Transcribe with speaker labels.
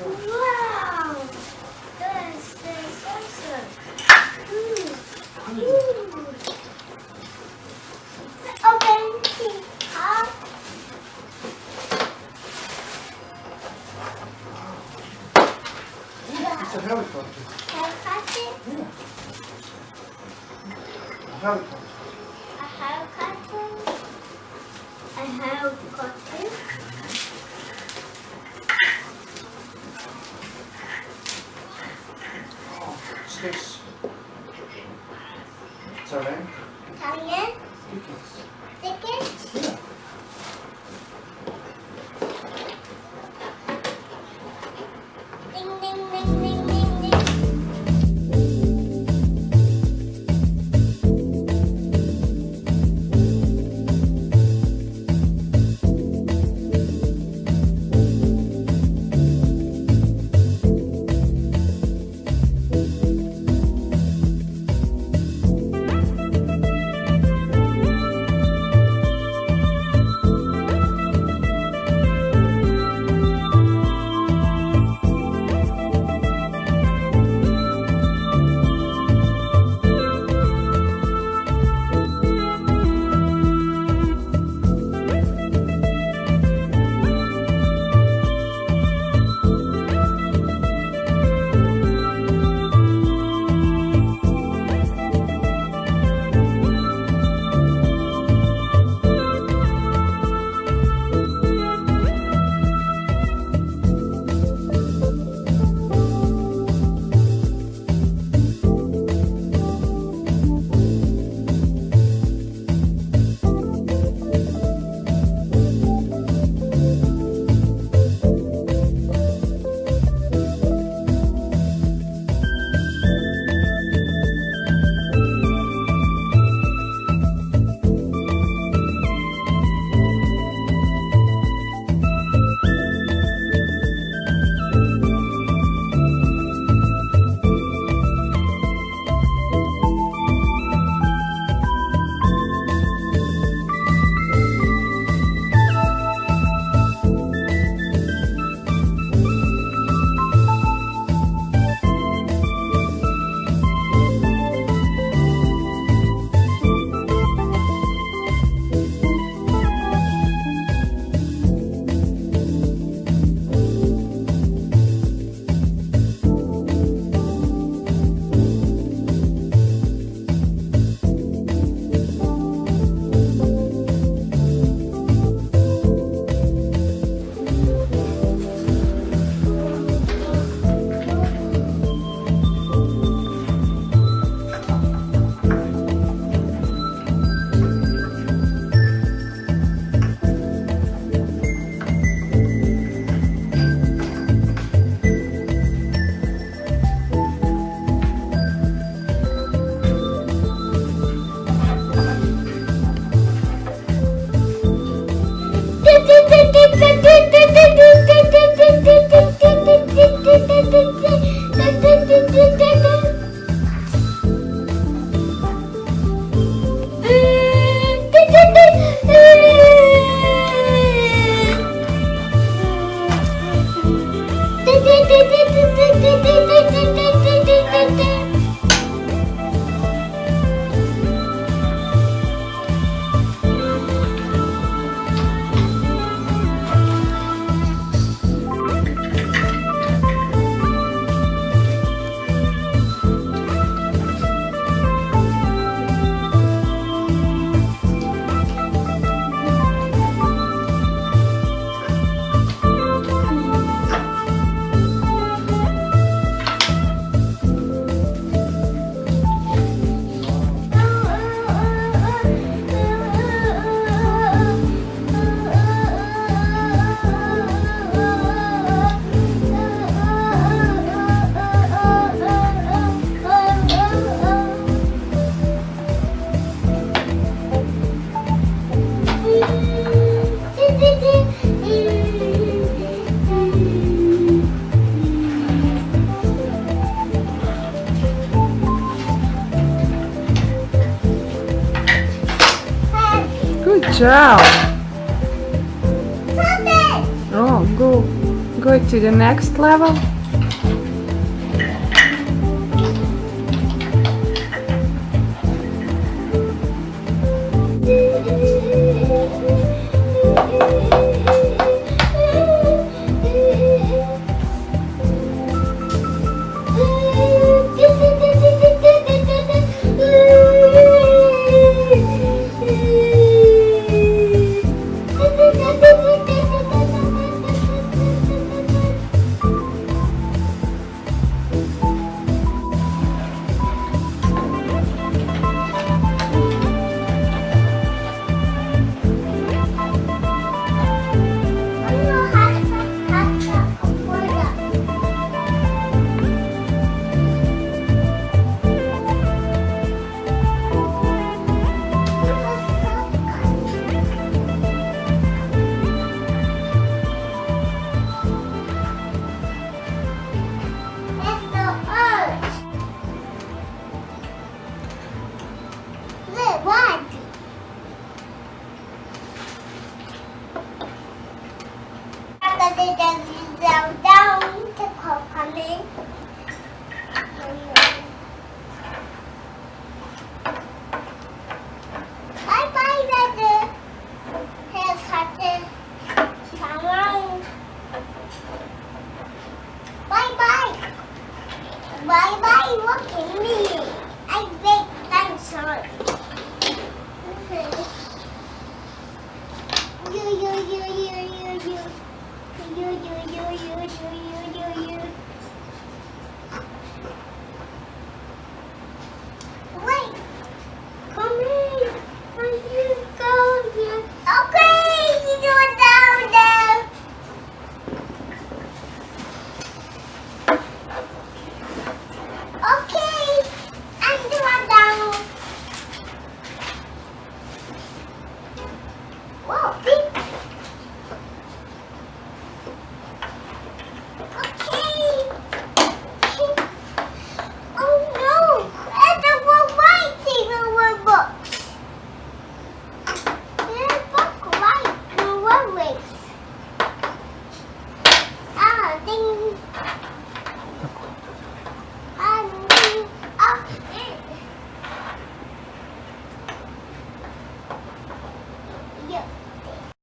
Speaker 1: Wow! This is awesome. Open the top.
Speaker 2: It's a helicopter.
Speaker 1: Helicopter.
Speaker 2: Yeah. A helicopter.
Speaker 1: A helicopter. A helicopter.
Speaker 2: What's this? It's a rank.
Speaker 1: Italian.
Speaker 2: Tickets.
Speaker 1: Tickets.
Speaker 2: Yeah.
Speaker 1: Ding ding ding ding ding ding.
Speaker 3: job.
Speaker 1: Stop it!
Speaker 3: Oh, go Go to the next level.
Speaker 1: Bye bye, Daddy. Here's Carter. Come on. Bye bye. Bye bye. Look at me. I big dinosaur. You. Wait. Come in. Where you going? Okay, you go down there. Okay, I'm going down. Whoa, beep. Okay. Oh no, it's a writing over books. There's a book right over race. Ah, ding.